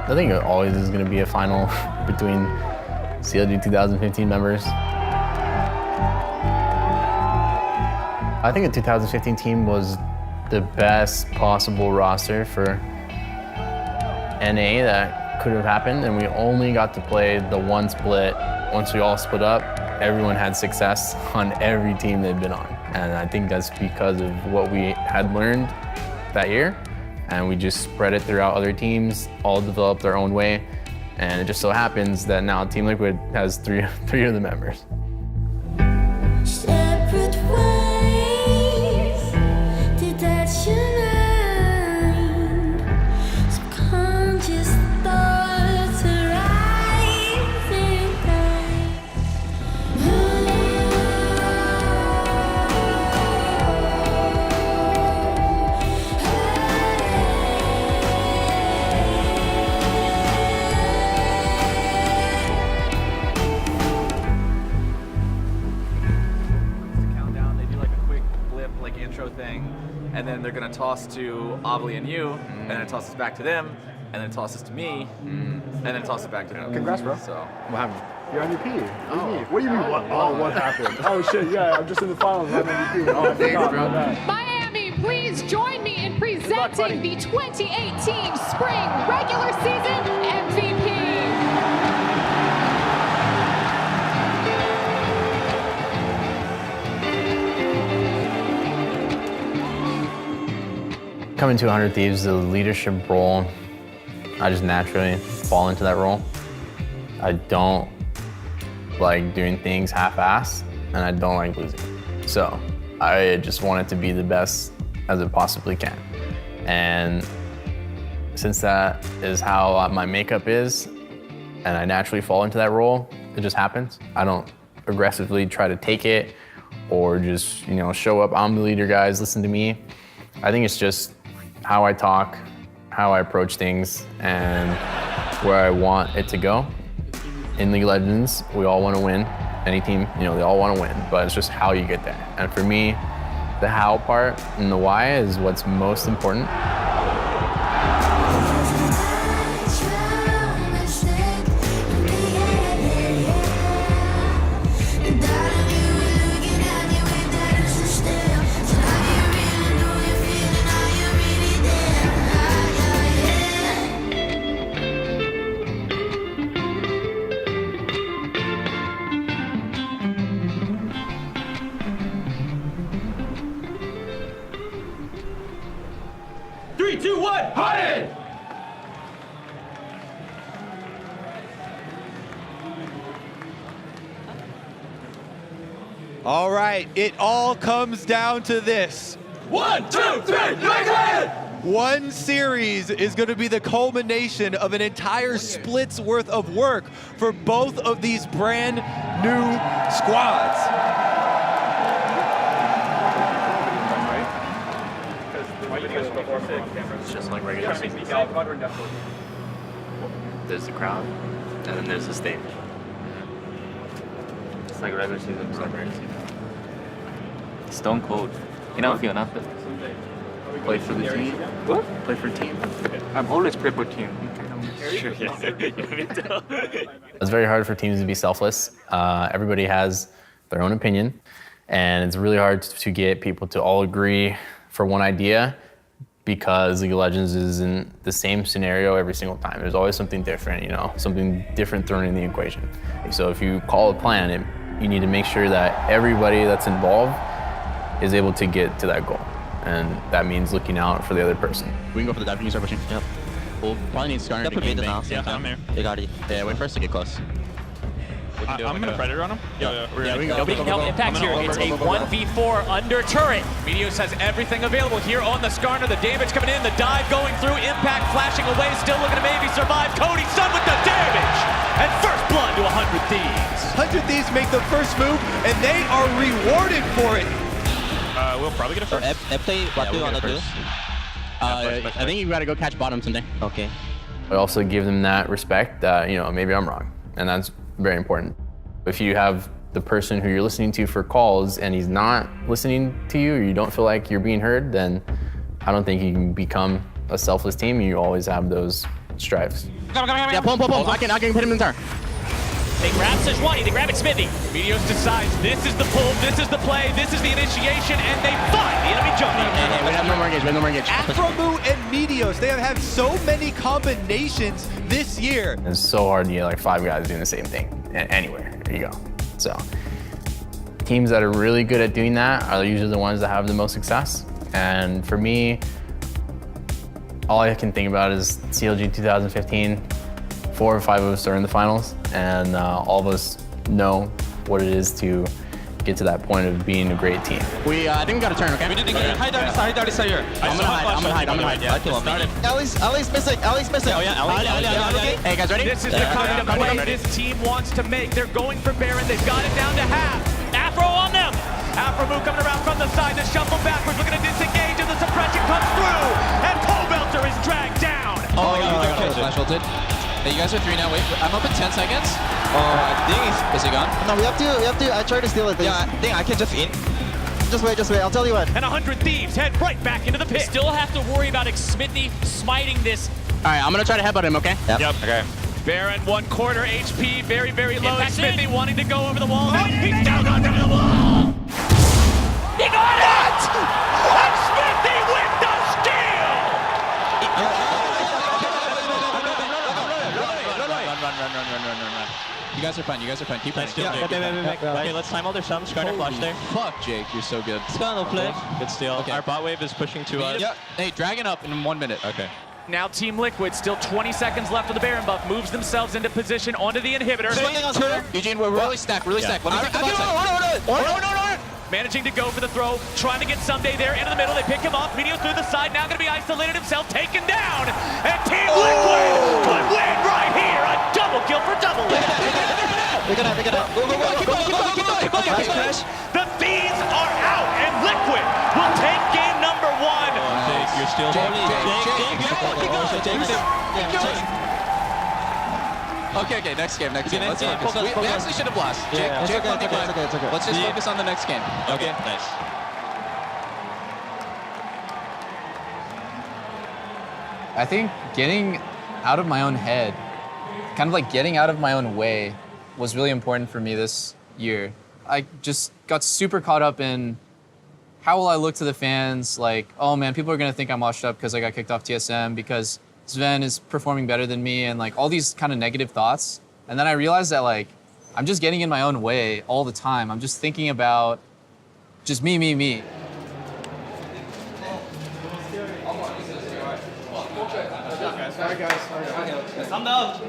I think it always is going to be a final between CLG 2015 members. I think the 2015 team was the best possible roster for NA that could have happened, and we only got to play the one split. Once we all split up, everyone had success on every team they'd been on. And I think that's because of what we had learned that year, and we just spread it throughout other teams, all developed our own way, and it just so happens that now Team Liquid has three of the members. And then they're gonna toss to Avli and you, and then it tosses back to them, and then it tosses to me, and then it tosses back to them. Congrats, bro. So what happened? You're MVP. What do you mean? What happened? Oh shit, yeah, I'm just in the finals. I'm MVP. Oh, thanks, bro. Miami, please join me in presenting the 2018 Spring Regular Season MVP. Coming to 100 Thieves, the leadership role, I just naturally fall into that role. I don't like doing things half-assed, and I don't like losing. So I just want it to be the best as it possibly can. And since that is how my makeup is, and I naturally fall into that role, it just happens. I don't aggressively try to take it or just, show up, I'm the leader, guys, listen to me. I think it's just how I talk, how I approach things, and where I want it to go. In League of Legends, we all want to win. Any team, they all want to win, but it's just how you get there. And for me, the how part and the why is what's most important. All right, it all comes down to this. 1, 2, 3, Liquid! One series is going to be the culmination of an entire split's worth of work for both of these brand new squads. It's just like regular season. There's the crowd, and then there's the stage. It's like regular season, it's like regular season. Stone cold. You don't feel nothing. Play for the team. What? Play for team. I'm always play for team. Sure, yeah. It's very hard for teams to be selfless. Everybody has their own opinion, and it's really hard to get people to all agree for one idea because League of Legends isn't the same scenario every single time. There's always something different, something different thrown in the equation. So if you call a plan, you need to make sure that everybody that's involved is able to get to that goal. And that means looking out for the other person. We can go for the dive. Can you start pushing? Yep. We'll probably need Skarner to game bang. Yeah, I'm here. They got it. Yeah, wait for us to get close. I'm gonna Predator on him. Yeah, we can go. Nobody can help Impact here. It's a 1v4 under turret. Meteos has everything available here on the Skarner. The damage coming in, the dive going through. Impact flashing away, still looking to maybe survive. Cody Sun with the damage. And first blood to 100 Thieves. 100 Thieves make the first move, and they are rewarded for it. We'll probably get a first. What do you want to do? I think you gotta go catch bottom someday. Okay. I also give them that respect that, maybe I'm wrong. And that's very important. If you have the person who you're listening to for calls and he's not listening to you, or you don't feel like you're being heard, then I don't think you can become a selfless team. You always have those strives. Yeah, pull him. I can hit him in turn. They grab Sejuani, they grab it Smithy. Meteos decides this is the pull, this is the play, this is the initiation, and they find the enemy jungle. Hey, we have no more engage, Afromu and Meteos, they have had so many combinations this year. It's so hard to get like 5 guys doing the same thing anywhere. There you go. So teams that are really good at doing that are usually the ones that have the most success. And for me, all I can think about is CLG 2015. 4 or 5 of us are in the finals, and all of us know what it is to get to that point of being a great team. I think we got a turn, okay? We didn't get hide here. I'm gonna hide. Yeah, Ali's missing. Oh yeah, Ali. Hey guys, ready? This is the kind of play this team wants to make. They're going for Baron, they've got it down to half. Afro on them. Afromu coming around from the side, the shuffle backwards, looking to disengage, and the suppression comes through, and Velter is dragged down. Oh my god, flash ulted. Hey, you guys are 3 now. Wait, I'm up in 10 seconds. I think is he gone? No, we have to. I tried to steal it. Yeah, I think I can just in. Just wait. I'll tell you what. And 100 Thieves head right back into the pit. Still have to worry about Smithy smiting this. All right, I'm gonna try to headbutt him, okay? Yep. Okay. Baron 1/4 HP, very, very low. Smithy wanting to go over the wall. He's down under the wall. He got it! And Smithy with the steal! Run. You guys are fine. Keep running. Okay, let's time all their sums. Skarner flash there. Fuck, Jake, you're so good. Skarner play. Good steal. Okay. Our bot wave is pushing to us. Yeah. Hey, dragon up in 1 minute. Okay. Now Team Liquid, still 20 seconds left of the Baron buff, moves themselves into position onto the inhibitor. Eugene, we're really stacked. Let me take the bot side. Managing to go for the throw, trying to get Someday there into the middle. They pick him off. Meteos through the side, now going to be isolated himself, taken down. And Team Liquid would win right here. A double kill for double. Pick it up. Go. The Thieves are out, and Liquid will take game number 1. Jake, you're still Okay, next game. Let's focus. We actually should have lost. Jake, It's okay. let's just focus on the next game. Okay, nice. I think getting out of my own head, kind of like getting out of my own way, was really important for me this year. I just got super caught up in how will I look to the fans, like, oh man, people are gonna think I'm washed up because I got kicked off TSM, because Sven is performing better than me, and like all these kind of negative thoughts. And then I realized that like, I'm just getting in my own way all the time. I'm just thinking about just me. I'm down.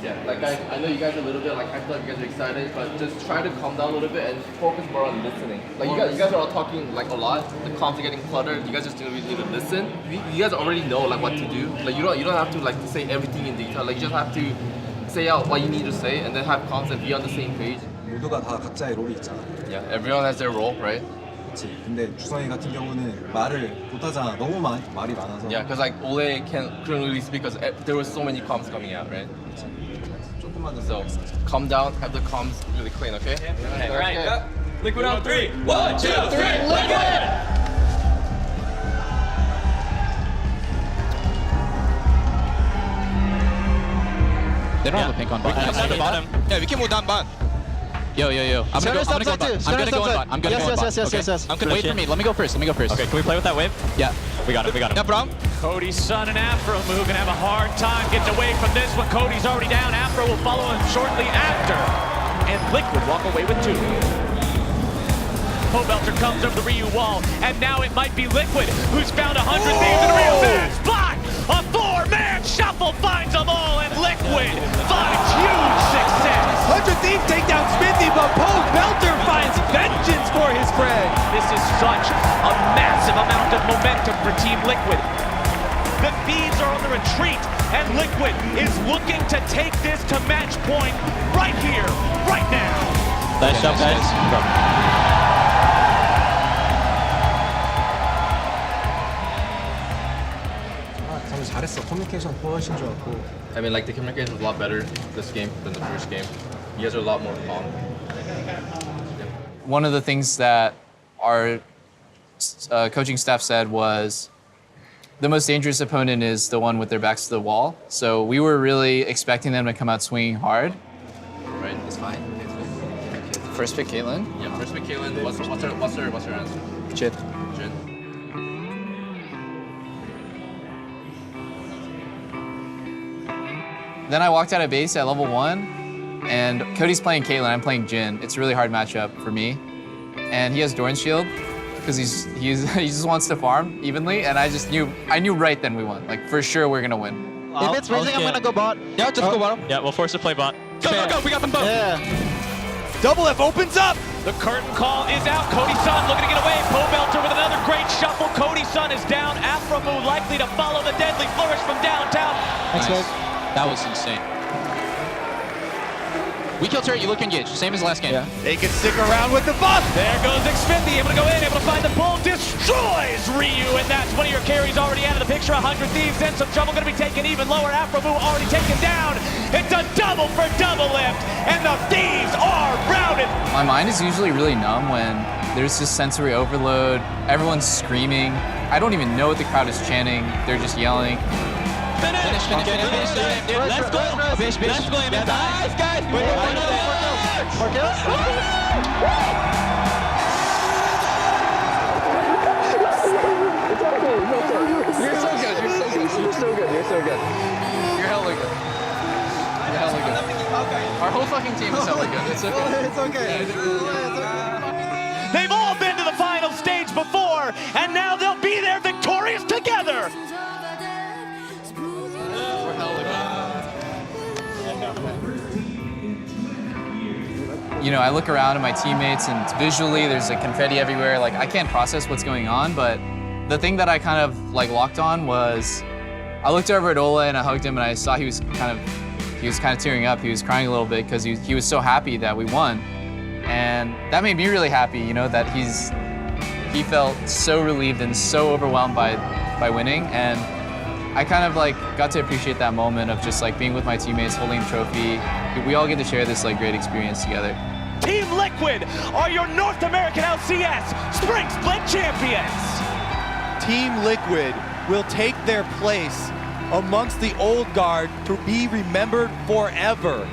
Yeah, like guys, I know you guys are a little bit like, I feel like you guys are excited, but just try to calm down a little bit and focus more on listening. Like you guys are all talking like a lot. The comms are getting cluttered. You guys just need to listen. You guys already know like what to do. Like you don't have to like say everything in detail. Like you just have to say out what you need to say and then have comms and be on the same page. 모두가 다 각자의 롤이 있잖아. Yeah, everyone has their role, right? 그렇지. 근데 주성이 같은 경우는 말을 못하잖아. 너무 말이 많아서. Yeah, because like Ole couldn't really speak because there were so many comms coming out, right? 조금만 더. So calm down, have the comms really clean, okay? Okay, all right. Okay. Liquid on 3. 1, 2, 3. Liquid! They don't have a pink on bot. Yeah, we can move down bot. Yo. I'm gonna go on bot. Yes. Wait for me. Let me go first. Okay, can we play with that wave? Yeah. We got it. Yeah, bro. Cody's son and Afro move and have a hard time getting away from this one. Cody's already down. Afro will follow him shortly after. And Liquid walk away with 2. Velter comes over the Ryu wall, and now it might be Liquid who's found 100 Thieves in the Ryu match. Block! A 4-man shuffle finds them all, and Liquid finds huge success. 100 Thieves take down Smithy, but Velter finds vengeance for his friend. This is such a massive amount of momentum for Team Liquid. The Thieves are on the retreat, and Liquid is looking to take this to match point right here, right now. Nice job, guys. 정말 잘했어. 커뮤니케이션 훨씬 좋았고. I mean, like the communication was a lot better this game than the first game. You guys are a lot more calm. One of the things that our coaching staff said was the most dangerous opponent is the one with their backs to the wall. So we were really expecting them to come out swinging hard. Right, it's fine. First pick Caitlyn. Yeah, first pick Caitlyn. What's her answer? Jin. Jin. Then I walked out of base at level 1, and Cody's playing Caitlyn, I'm playing Jin. It's a really hard matchup for me. And he has Doran's shield, because he just wants to farm evenly, and I knew right then we won. Like, for sure we're gonna win. If it's raising, I'm gonna go bot. Yeah, just go bottom. Yeah, we'll force to play bot. Go, go, go, we got them both. Yeah. Double F opens up. The curtain call is out. Cody Sun looking to get away. Belter with another great shuffle. Cody Sun is down. Afromu likely to follow the deadly flourish from downtown. Thanks, guys. That was insane. We kill turret, you look engaged. Same as last game. Yeah. They can stick around with the buff. There goes Xfinity, able to go in, able to find the bull, destroys Ryu, and that's one of your carries already out of the picture. 100 Thieves in, some trouble going to be taken even lower. Afromu already taken down. It's a double for double lift, and the Thieves are routed. My mind is usually really numb when there's this sensory overload. Everyone's screaming. I don't even know what the crowd is chanting. They're just yelling. Finish. Let's go. Finish. Let's go, MSI. Nice, guys. Four kills? You're so good. You're hella good. Our whole fucking team is hella good. It's okay. It's okay. They've all been to the final stage before, and now they'll be there victorious together. You know, I look around at my teammates and visually there's like confetti everywhere. Like, I can't process what's going on, but the thing that I kind of like locked on was I looked over at Ola and I hugged him and I saw he was kind of tearing up. He was crying a little bit because he was so happy that we won. And that made me really happy, you know, that he felt so relieved and so overwhelmed by winning. And I kind of like got to appreciate that moment of just like being with my teammates, holding the trophy. We all get to share this like great experience together. Team Liquid are your North American LCS Spring Split champions. Team Liquid will take their place amongst the old guard to be remembered forever.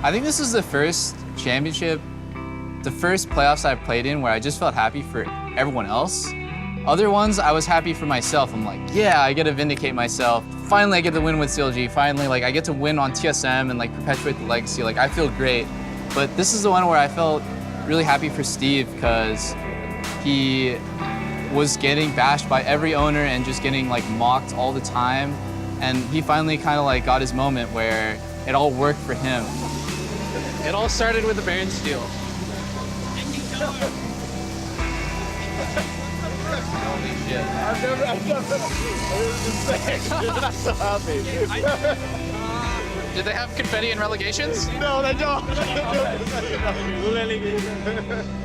I think this is the first championship, the first playoffs I've played in where I just felt happy for everyone else. Other ones, I was happy for myself. I'm like, yeah, I get to vindicate myself. Finally, I get to win with CLG. Finally, like, I get to win on TSM and like perpetuate the legacy. Like, I feel great. But this is the one where I felt really happy for Steve because he was getting bashed by every owner and just getting like mocked all the time. And he finally kind of like got his moment where it all worked for him. It all started with the Baron steal. Holy shit. I've never I'm not so happy. Did they have confetti in relegations? No, they don't. I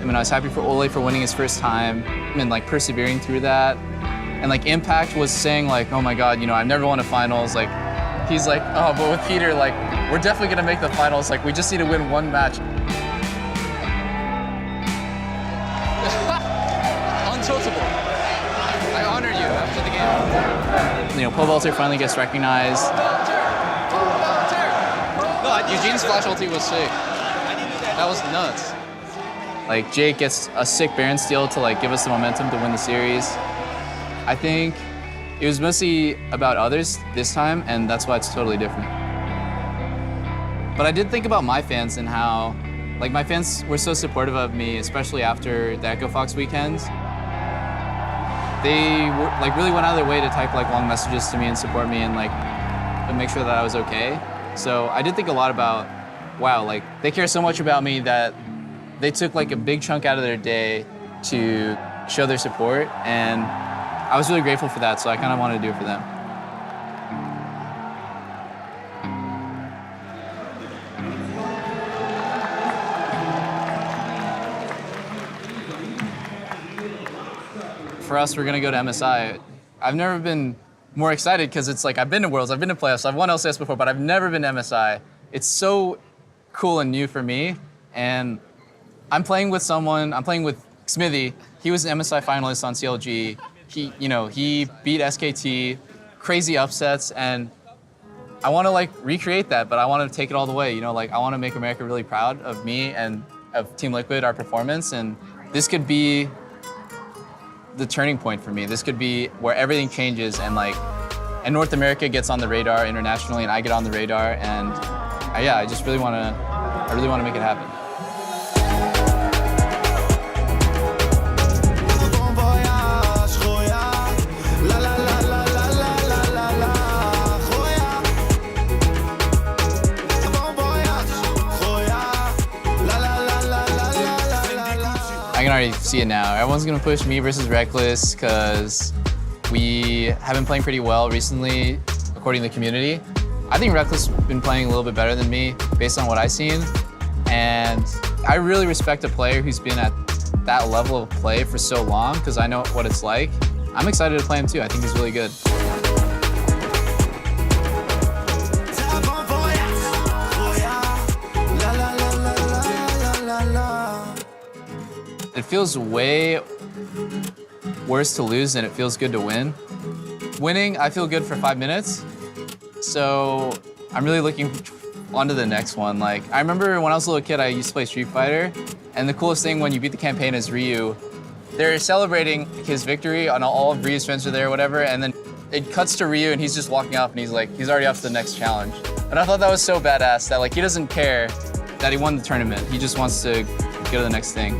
mean, I was happy for Ole for winning his first time and like persevering through that. And like Impact was saying like, oh my God, you know, I've never won a finals. Like, he's like, oh, but with Peter, like, we're definitely gonna make the finals. Like, we just need to win one match. Untiltable. I honor you after the game. You know, Belter finally gets recognized. No, Eugene's flash ulti was sick. That was nuts. Like, Jake gets a sick Baron steal to like give us the momentum to win the series. I think it was mostly about others this time, and that's why it's totally different. But I did think about my fans and how, like, my fans were so supportive of me, especially after the Echo Fox weekends. They were, like, really went out of their way to type like long messages to me and support me and like make sure that I was okay. So I did think a lot about, wow, like, they care so much about me that they took like a big chunk out of their day to show their support, and I was really grateful for that, so I kind of wanted to do it for them. For us, we're gonna go to MSI. I've never been more excited because it's like, I've been to Worlds, I've been to playoffs, I've won LCS before, but I've never been to MSI. It's so cool and new for me, and I'm playing with Smithy, he was an MSI finalist on CLG. He beat SKT, crazy upsets, and I want to like recreate that, but I want to take it all the way. I want to make America really proud of me and of Team Liquid, our performance, and this could be the turning point for me. This could be where everything changes and North America gets on the radar internationally, and I get on the radar, and I just really want to make it happen. I can already see it now. Everyone's gonna push me versus Reckless because we have been playing pretty well recently, according to the community. I think Reckless has been playing a little bit better than me based on what I've seen. And I really respect a player who's been at that level of play for so long because I know what it's like. I'm excited to play him too. I think he's really good. It feels way worse to lose than it feels good to win. Winning, I feel good for 5 minutes. So I'm really looking on to the next one. I remember when I was a little kid, I used to play Street Fighter. And the coolest thing when you beat the campaign is Ryu. They're celebrating his victory, and all of Ryu's friends are there or whatever. And then it cuts to Ryu and he's just walking off and he's already off to the next challenge. And I thought that was so badass that he doesn't care that he won the tournament. He just wants to go to the next thing.